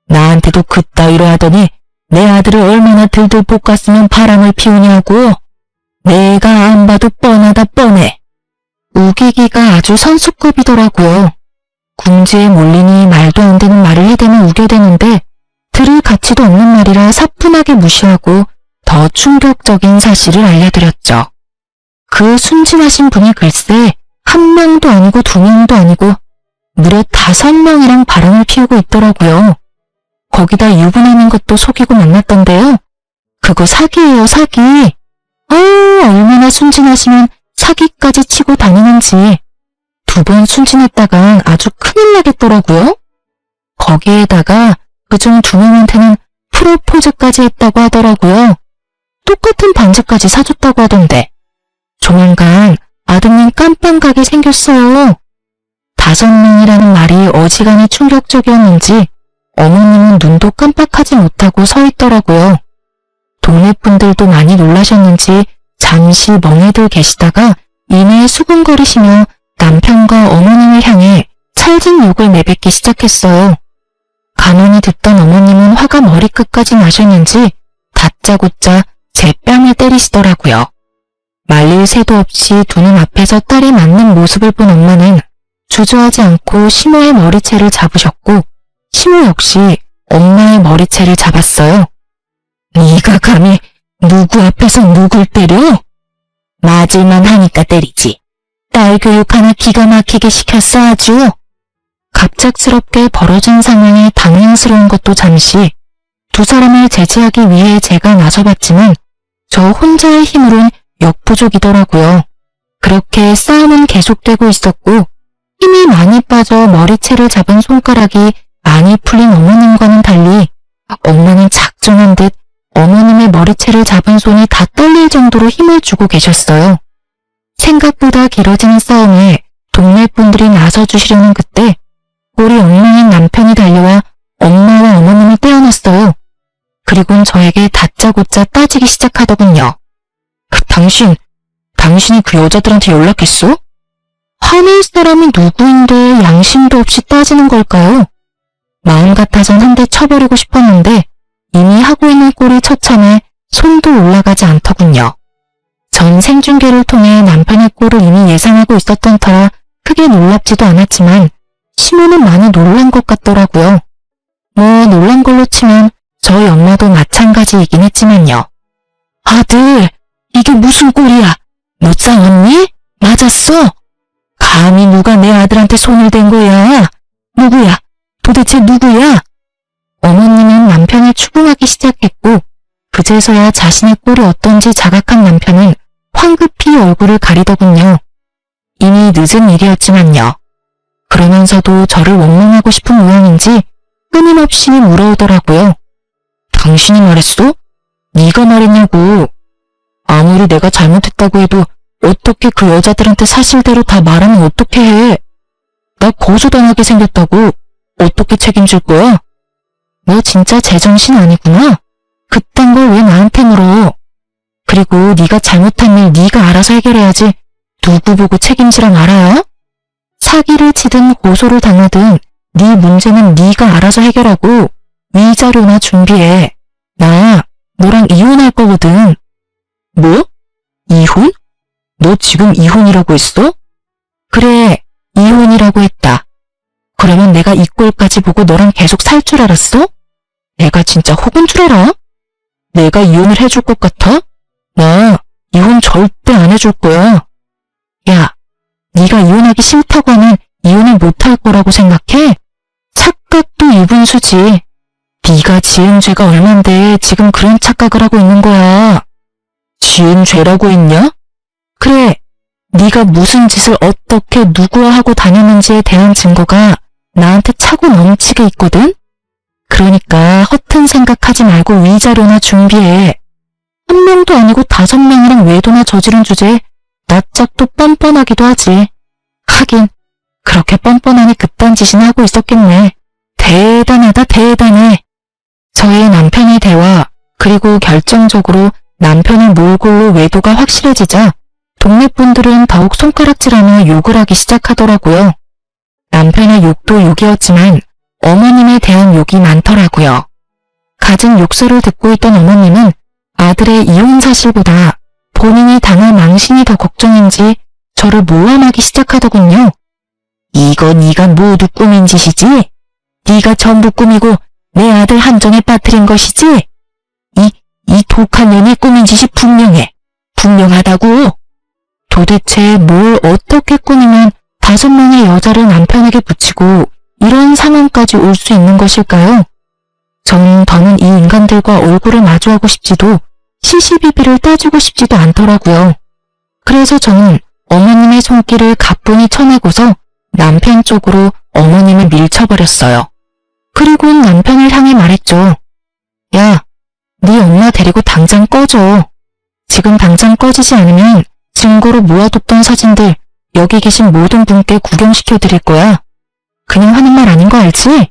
나한테도 그따위로 하더니 내 아들을 얼마나 들들 볶았으면 바람을 피우냐고. 내가 안 봐도 뻔하다 뻔해. 우기기가 아주 선수급이더라고요. 궁지에 몰리니 말도 안 되는 말을 해대면 우겨대는데 들을 가치도 없는 말이라 사뿐하게 무시하고 더 충격적인 사실을 알려드렸죠. 그 순진하신 분이 글쎄 한 명도 아니고 두 명도 아니고 무려 5명이랑 바람을 피우고 있더라고요. 거기다 유부남인 것도 속이고 만났던데요. 그거 사기예요, 사기. 얼마나 순진하시면 사기까지 치고 다니는지. 2번 순진했다간 아주 큰일 나겠더라고요. 거기에다가 그중 2명한테는 프로포즈까지 했다고 하더라고요. 똑같은 반지까지 사줬다고 하던데. 조만간 아드님 깜빵 가게 생겼어요. 5명이라는 말이 어지간히 충격적이었는지 어머님은 눈도 깜빡하지 못하고 서 있더라고요. 동네 분들도 많이 놀라셨는지 잠시 멍해들 계시다가 이내 수근거리시며 남편과 어머님을 향해 찰진 욕을 내뱉기 시작했어요. 가만히 듣던 어머님은 화가 머리끝까지 나셨는지 다짜고짜 제 뺨을 때리시더라고요. 말릴 새도 없이 두 눈 앞에서 딸이 맞는 모습을 본 엄마는 주저하지 않고 시모의 머리채를 잡으셨고 시모 역시 엄마의 머리채를 잡았어요. 네가 감히 누구 앞에서 누굴 때려? 맞을만 하니까 때리지. 딸 교육 하나 기가 막히게 시켰어 아주. 갑작스럽게 벌어진 상황에 당황스러운 것도 잠시 두 사람을 제지하기 위해 제가 나서봤지만 저 혼자의 힘으론 역부족이더라고요. 그렇게 싸움은 계속되고 있었고 힘이 많이 빠져 머리채를 잡은 손가락이 많이 풀린 어머님과는 달리 엄마는 작정한 듯 어머님의 머리채를 잡은 손이 다 떨릴 정도로 힘을 주고 계셨어요. 생각보다 길어지는 싸움에 동네 분들이 나서주시려는 그때 우리 엉망인 남편이 달려와 엄마와 어머님을 떼어놨어요. 그리고는 저에게 다짜고짜 따지기 시작하더군요. 당신이 그 여자들한테 연락했어? 화낼 사람이 누구인데 양심도 없이 따지는 걸까요? 마음 같아선 한 대 쳐버리고 싶었는데 이미 하고 있는 꼴이 처참해 손도 올라가지 않더군요. 전 생중계를 통해 남편의 꼴을 이미 예상하고 있었던 터라 크게 놀랍지도 않았지만 시모는 많이 놀란 것 같더라고요. 뭐 놀란 걸로 치면 저희 엄마도 마찬가지이긴 했지만요. 아들, 이게 무슨 꼴이야? 너 싸웠니? 맞았어? 감히 누가 내 아들한테 손을 댄 거야? 누구야? 도대체 누구야? 어머님은 남편을 추궁하기 시작했고 그제서야 자신의 꼴이 어떤지 자각한 남편은 황급히 얼굴을 가리더군요. 이미 늦은 일이었지만요. 그러면서도 저를 원망하고 싶은 모양인지 끊임없이 물어오더라고요. 당신이 말했어? 네가 말했냐고. 아무리 내가 잘못했다고 해도 어떻게 그 여자들한테 사실대로 다 말하면 어떻게 해? 나 고소당하게 생겼다고. 어떻게 책임질 거야? 너 진짜 제정신 아니구나? 그딴 걸 왜 나한테 물어? 그리고 네가 잘못한 일 네가 알아서 해결해야지 누구 보고 책임지라 말아야? 사기를 치든 고소를 당하든 네 문제는 네가 알아서 해결하고 위자료나 준비해. 나 너랑 이혼할 거거든. 뭐? 이혼? 너 지금 이혼이라고 했어? 그래, 이혼이라고 했다. 그러면 내가 이 꼴까지 보고 너랑 계속 살 줄 알았어? 내가 진짜 혹은 줄 알아? 내가 이혼을 해줄 것 같아? 나 이혼 절대 안 해줄 거야. 야, 네가 이혼하기 싫다고 하면 이혼을 못할 거라고 생각해? 착각도 이분수지. 네가 지은 죄가 얼만데 지금 그런 착각을 하고 있는 거야. 지은 죄라고 했냐? 그래, 네가 무슨 짓을 어떻게 누구와 하고 다녔는지에 대한 증거가 나한테 차고 넘치게 있거든? 그러니까 허튼 생각하지 말고 위자료나 준비해. 1명도 아니고 5명이랑 외도나 저지른 주제에 낯짝도 뻔뻔하기도 하지. 하긴 그렇게 뻔뻔하니 그딴 짓이나 하고 있었겠네. 대단하다 대단해. 저의 남편의 대화, 그리고 결정적으로 남편의 몰골로 외도가 확실해지자 동네 분들은 더욱 손가락질하며 욕을 하기 시작하더라고요. 남편의 욕도 욕이었지만 어머님에 대한 욕이 많더라고요. 갖은 욕설을 듣고 있던 어머님은 아들의 이혼 사실보다 본인이 당할 망신이 더 걱정인지 저를 모함하기 시작하더군요. 이거 네가 모두 꾸민 짓이지? 네가 전부 꾸미고 내 아들 함정에 빠뜨린 것이지? 이 독한 년이 꾸민 짓이 분명해. 분명하다고. 도대체 뭘 어떻게 꾸미면 5명의 여자를 남편에게 붙이고 이런 상황까지 올 수 있는 것일까요? 저는 더는 이 인간들과 얼굴을 마주하고 싶지도 시시비비를 따지고 싶지도 않더라고요. 그래서 저는 어머님의 손길을 가뿐히 쳐내고서 남편 쪽으로 어머님을 밀쳐버렸어요. 그리고는 남편을 향해 말했죠. 야, 네 엄마 데리고 당장 꺼져. 지금 당장 꺼지지 않으면 증거로 모아뒀던 사진들 여기 계신 모든 분께 구경시켜 드릴 거야. 그냥 하는 말 아닌 거 알지?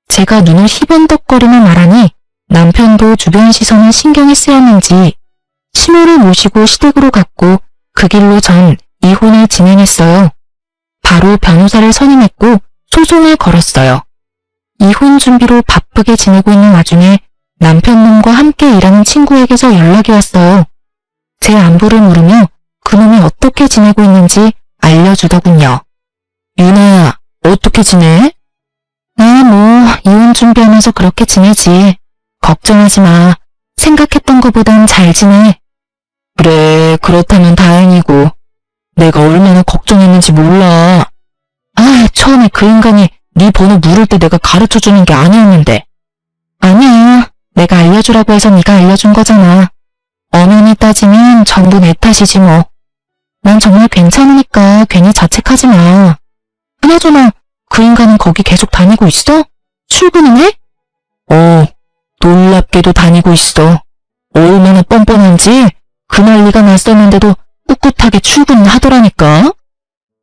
제가 눈을 희번덕거리며 말하니 남편도 주변 시선에 신경이 쓰였는지 시모를 모시고 시댁으로 갔고 그 길로 전 이혼을 진행했어요. 바로 변호사를 선임했고 소송을 걸었어요. 이혼 준비로 바쁘게 지내고 있는 와중에 남편 놈과 함께 일하는 친구에게서 연락이 왔어요. 제 안부를 물으며 그놈이 어떻게 지내고 있는지 알려주더군요. 유나야, 어떻게 지내? 이혼 준비하면서 그렇게 지내지. 걱정하지 마. 생각했던 것보단 잘 지내. 그래, 그렇다면 다행이고. 내가 얼마나 걱정했는지 몰라. 처음에 그 인간이 네 번호 물을 때 내가 가르쳐주는 게 아니었는데. 아니야. 내가 알려주라고 해서 네가 알려준 거잖아. 엄연히 따지면 전부 내 탓이지 뭐. 난 정말 괜찮으니까 괜히 자책하지 마. 그나저나 그 인간은 거기 계속 다니고 있어? 출근은 해? 놀랍게도 다니고 있어. 얼마나 뻔뻔한지 그 난리가 났었는데도 꿋꿋하게 출근을 하더라니까.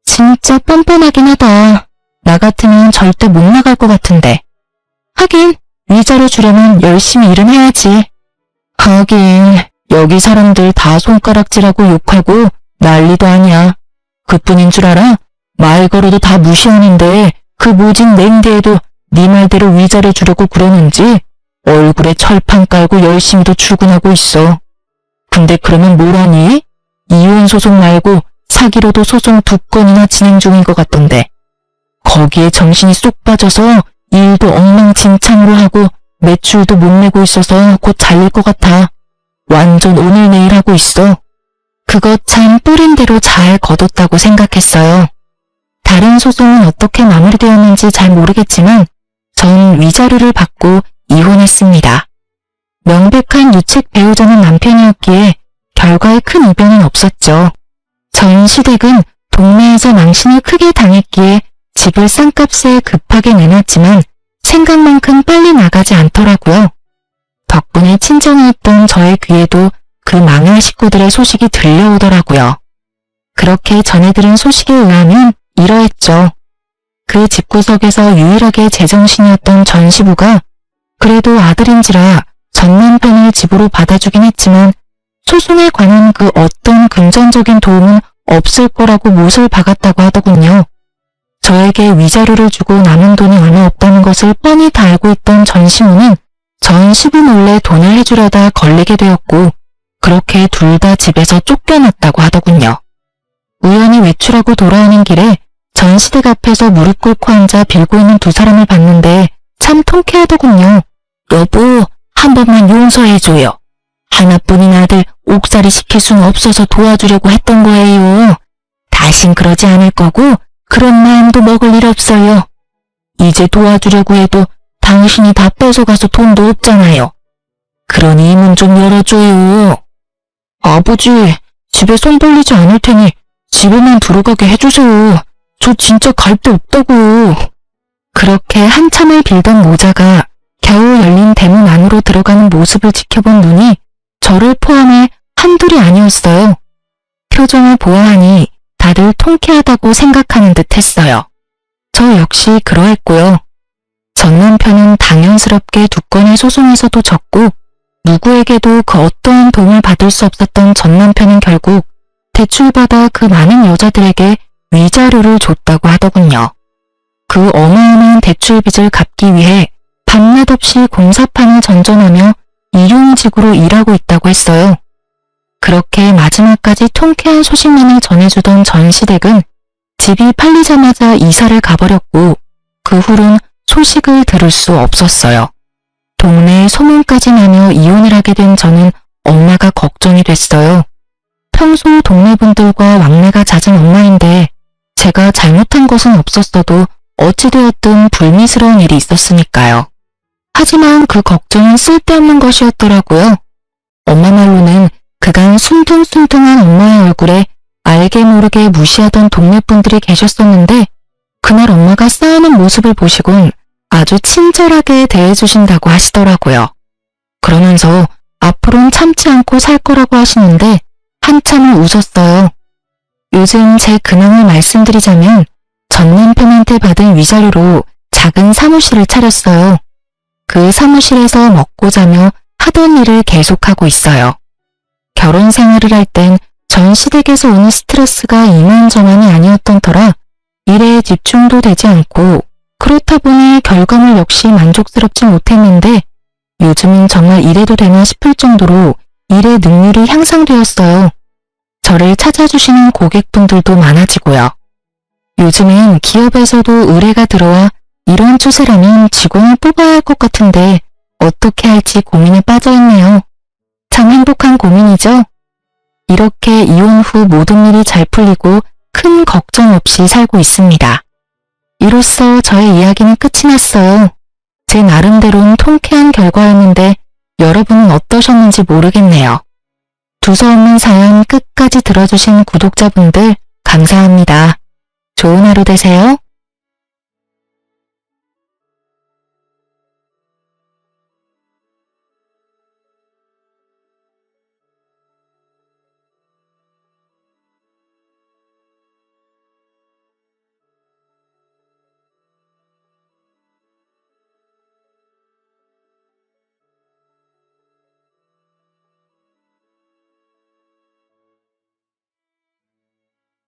진짜 뻔뻔하긴 하다. 나 같으면 절대 못 나갈 것 같은데. 하긴 위자료 주려면 열심히 일은 해야지. 하긴 여기 사람들 다 손가락질하고 욕하고 난리도 아니야. 그뿐인 줄 알아? 말 걸어도 다 무시하는데 그 모진 냉대에도 네 말대로 위자료 주려고 그러는지 얼굴에 철판 깔고 열심히도 출근하고 있어. 근데 그러면 뭘 하니? 이혼 소송 말고 사기로도 소송 2건이나 진행 중인 것 같던데. 거기에 정신이 쏙 빠져서 일도 엉망진창으로 하고 매출도 못 내고 있어서 곧 잘릴 것 같아. 완전 오늘 내일 하고 있어. 그거 참 뿌린 대로 잘 거뒀다고 생각했어요. 다른 소송은 어떻게 마무리되었는지 잘 모르겠지만 전 위자료를 받고 이혼했습니다. 명백한 유책 배우자는 남편이었기에 결과에 큰 이변은 없었죠. 전 시댁은 동네에서 망신을 크게 당했기에 집을 싼 값에 급하게 내놨지만 생각만큼 빨리 나가지 않더라고요. 덕분에 친정에 있던 저의 귀에도 그 망할 식구들의 소식이 들려오더라고요. 그렇게 전해 들은 소식에 의하면 이러했죠. 그 집구석에서 유일하게 제정신이었던 전 시부가 그래도 아들인지라 전 남편을 집으로 받아주긴 했지만 소송에 관한 그 어떤 금전적인 도움은 없을 거라고 못을 박았다고 하더군요. 저에게 위자료를 주고 남은 돈이 얼마 없다는 것을 뻔히 다 알고 있던 전 시부는 전 시부 몰래 돈을 해주려다 걸리게 되었고 그렇게 둘 다 집에서 쫓겨났다고 하더군요. 우연히 외출하고 돌아오는 길에 전 시댁 앞에서 무릎 꿇고 앉아 빌고 있는 두 사람을 봤는데 참 통쾌하더군요. 여보, 한 번만 용서해줘요. 하나뿐인 아들 옥살이 시킬 수는 없어서 도와주려고 했던 거예요. 다신 그러지 않을 거고 그런 마음도 먹을 일 없어요. 이제 도와주려고 해도 당신이 다 뺏어가서 돈도 없잖아요. 그러니 문 좀 열어줘요. 아버지, 집에 손 벌리지 않을 테니 집에만 들어가게 해주세요. 저 진짜 갈 데 없다고요. 그렇게 한참을 빌던 모자가 겨우 열린 대문 안으로 들어가는 모습을 지켜본 눈이 저를 포함해 한둘이 아니었어요. 표정을 보아하니 다들 통쾌하다고 생각하는 듯 했어요. 저 역시 그러했고요. 전 남편은 당연스럽게 두 건의 소송에서도 졌고 누구에게도 그 어떠한 도움을 받을 수 없었던 전 남편은 결국 대출받아 그 많은 여자들에게 위자료를 줬다고 하더군요. 그 어마어마한 대출빚을 갚기 위해 밤낮 없이 공사판을 전전하며 일용직으로 일하고 있다고 했어요. 그렇게 마지막까지 통쾌한 소식만을 전해주던 전 시댁은 집이 팔리자마자 이사를 가버렸고 그 후론 소식을 들을 수 없었어요. 동네에 소문까지 나며 이혼을 하게 된 저는 엄마가 걱정이 됐어요. 평소 동네 분들과 왕래가 잦은 엄마인데 제가 잘못한 것은 없었어도 어찌되었든 불미스러운 일이 있었으니까요. 하지만 그 걱정은 쓸데없는 것이었더라고요. 엄마 말로는 그간 순둥순둥한 엄마의 얼굴에 알게 모르게 무시하던 동네 분들이 계셨었는데 그날 엄마가 싸우는 모습을 보시곤 아주 친절하게 대해주신다고 하시더라고요. 그러면서 앞으로는 참지 않고 살 거라고 하시는데 한참을 웃었어요. 요즘 제 근황을 말씀드리자면 전 남편한테 받은 위자료로 작은 사무실을 차렸어요. 그 사무실에서 먹고 자며 하던 일을 계속하고 있어요. 결혼 생활을 할 땐 전 시댁에서 오는 스트레스가 이만저만이 아니었던 터라 일에 집중도 되지 않고 그렇다 보니 결과물 역시 만족스럽지 못했는데 요즘은 정말 이래도 되나 싶을 정도로 일의 능률이 향상되었어요. 저를 찾아주시는 고객분들도 많아지고요. 요즘엔 기업에서도 의뢰가 들어와 이런 추세라면 직원을 뽑아야 할 것 같은데 어떻게 할지 고민에 빠져있네요. 참 행복한 고민이죠? 이렇게 이혼 후 모든 일이 잘 풀리고 큰 걱정 없이 살고 있습니다. 이로써 저의 이야기는 끝이 났어요. 제 나름대로는 통쾌한 결과였는데 여러분은 어떠셨는지 모르겠네요. 두서없는 사연 끝까지 들어주신 구독자분들 감사합니다. 좋은 하루 되세요.